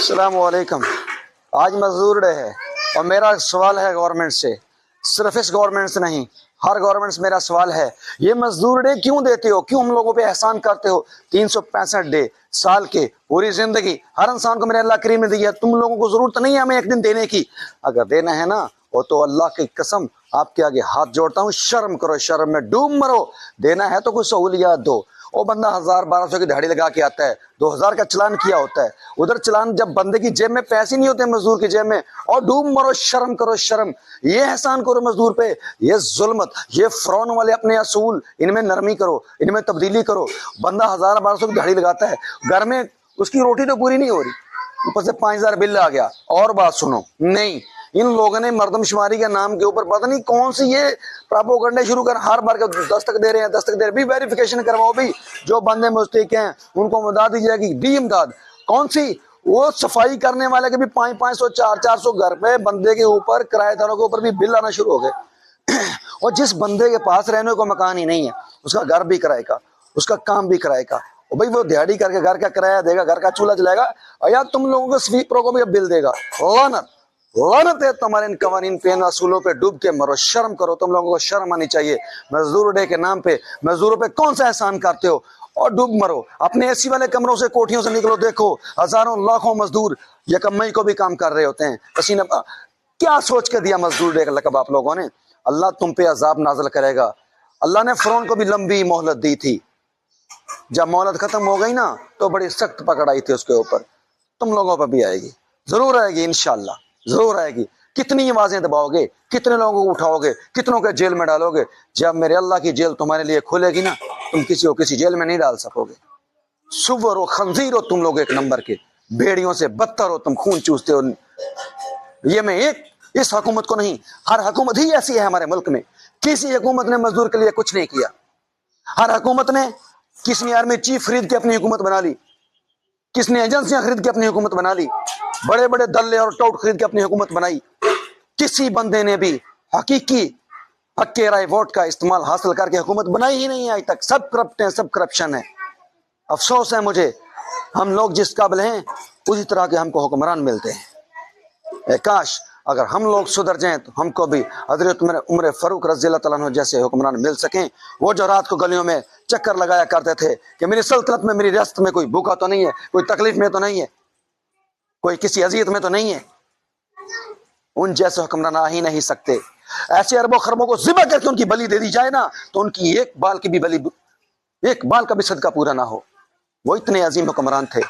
السلام علیکم۔ آج مزدور ڈے ہے اور میرا سوال ہے گورنمنٹ سے، صرف اس گورنمنٹ سے نہیں، ہر گورنمنٹ سے میرا سوال ہے، یہ مزدور ڈے کیوں دیتے ہو؟ کیوں ہم لوگوں پہ احسان کرتے ہو؟ 365 ڈے سال کے، پوری زندگی ہر انسان کو میرے اللہ کریم نے دی ہے، تم لوگوں کو ضرورت نہیں ہے ہمیں ایک دن دینے کی؟ اگر دینا ہے نا وہ تو اللہ کی قسم آپ کے آگے ہاتھ جوڑتا ہوں، شرم کرو، شرم میں ڈوب مرو۔ دینا ہے تو کوئی سہولیات دو۔ وہ بندہ 1000-1200 کی دہاڑی لگا کے آتا ہے، 2000 کا چلان کیا ہوتا ہے، ادھر چلان جب بندے کی جیب میں پیسے نہیں ہوتے مزدور کی جیب میں، اور ڈوب مرو، شرم کرو شرم۔ یہ احسان کرو مزدور پہ، یہ ظلمت، یہ فرعون والے اپنے اصول، ان میں نرمی کرو، ان میں تبدیلی کرو۔ بندہ 1000-1200 کی دہاڑی لگاتا ہے، گھر میں اس کی روٹی تو پوری نہیں ہو رہی، اوپر سے 5000 بل آ گیا۔ اور بات سنو، نہیں، ان لوگوں نے مردم شماری کے نام کے اوپر پتہ نہیں کون سی یہ پراپوگنڈے شروع کر، ہر بار دستک دے رہے ہیں، دستک دے رہے ہیں، بھی ویریفیکیشن کرواؤ بھی، جو بندے مستحق ہیں ان کو امداد دی جائے گی۔ دی امداد کون سی؟ وہ صفائی کرنے والے کے بھی 500-500 400 گھر پہ بندے کے اوپر، کرایہ داروں کے اوپر بھی بل آنا شروع ہو گئے۔ اور جس بندے کے پاس رہنے کو مکان ہی نہیں ہے، اس کا گھر بھی کرائے کا، اس کا کام بھی کرائے کا، اور بھائی وہ دیہڑی کر کے گھر کا کرایہ دے گا، گھر کا چولہا جلائے گا، اور یا تم لوگوں کو سویپروں کو بھی بل دے گا۔ لعنت لعنت ہے تمہارے ان قوانین پہ، ان اصولوں پہ، ڈوب کے مرو، شرم کرو، تم لوگوں کو شرم آنی چاہیے۔ مزدور ڈے کے نام پہ مزدوروں پہ کون سا احسان کرتے ہو؟ اور ڈوب مرو، اپنے اے سی والے کمروں سے، کوٹھیوں سے نکلو، دیکھو ہزاروں لاکھوں مزدور یکم مئی کو بھی کام کر رہے ہوتے ہیں، پسینہ کیا سوچ کے دیا مزدور ڈے کا لقب آپ لوگوں نے؟ اللہ تم پہ عذاب نازل کرے گا۔ اللہ نے فرعون کو بھی لمبی مہلت دی تھی، جب مہلت ختم ہو گئی نا تو بڑی سخت پکڑ آئی تھی اس کے اوپر، تم لوگوں پر بھی آئے گی، ضرور آئے گی، انشاءاللہ ضرور آئے گی۔ کتنی آوازیں دباؤ گے، کتنے لوگوں کو اٹھاؤ گے، کتنوں کے جیل میں ڈالو گے؟ جب میرے اللہ کی جیل تمہارے لیے کھلے گی نا، تم کسی کو کسی جیل میں نہیں ڈال سکو گے۔ سور و خنزیر ہو تم لوگ، ایک نمبر کے بھیڑیوں سے بدتر ہو تم، خون چوستے ہو۔ یہ میں ایک اس حکومت کو نہیں، ہر حکومت ہی ایسی ہے ہمارے ملک میں، کسی حکومت نے مزدور کے لیے کچھ نہیں کیا۔ ہر حکومت نے، کس نے آرمی چیف خرید کے اپنی حکومت بنا لی، کس نے ایجنسیاں خرید کے اپنی حکومت بنا لی، بڑے بڑے دلے اور ٹوٹ خرید کے اپنی حکومت بنائی۔ کسی بندے نے بھی حقیقی حق کے رائے ووٹ کا استعمال حاصل کر کے حکومت بنائی ہی نہیں آج تک۔ سب کرپٹ ہیں، سب کرپشن ہے۔ افسوس ہے مجھے، ہم لوگ جس قابل ہیں اسی طرح کے ہم کو حکمران ملتے ہیں۔ کاش اگر ہم لوگ سدھر جائیں تو ہم کو بھی حضرت عمر فاروق رضی اللہ تعالیٰ عنہ جیسے حکمران مل سکیں، وہ جو رات کو گلیوں میں چکر لگایا کرتے تھے کہ میری سلطنت میں، میری ریاست میں کوئی بھوکا تو نہیں ہے، کوئی تکلیف میں تو نہیں ہے، کوئی کسی اذیت میں تو نہیں ہے۔ ان جیسے حکمران آ ہی نہیں سکتے۔ ایسے اربوں خربوں کو ذبح کر کے ان کی بلی دے دی جائے نا تو ان کی ایک بال کی بھی بلی، ایک بال کا بھی صدقہ پورا نہ ہو۔ وہ اتنے عظیم حکمران تھے۔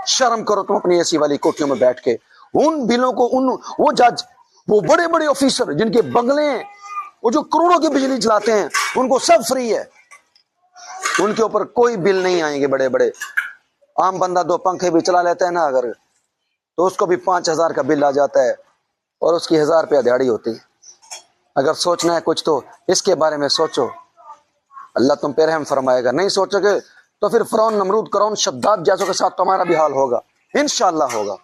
شرم کرو تم اپنی ایسی والی کوٹھیوں میں بیٹھ کے، ان بلوں کو، وہ جج، وہ بڑے بڑے آفیسر جن کے بنگلے ہیں، وہ جو کروڑوں کی بجلی چلاتے ہیں، ان کو سب فری ہے، ان کے اوپر کوئی بل نہیں آئیں گے۔ بڑے بڑے عام بندہ 2 پنکھے بھی چلا لیتا ہے نا اگر، تو اس کو بھی 5000 کا بل آ جاتا ہے، اور اس کی 1000 روپیہ دیہڑی ہوتی ہے۔ اگر سوچنا ہے کچھ تو اس کے بارے میں سوچو، اللہ تم پہ رحم فرمائے گا۔ نہیں سوچو گے تو پھر فرعون، نمرود، قارون، شداد جیسوں کے ساتھ تمہارا بھی حال ہوگا، انشاءاللہ ہوگا۔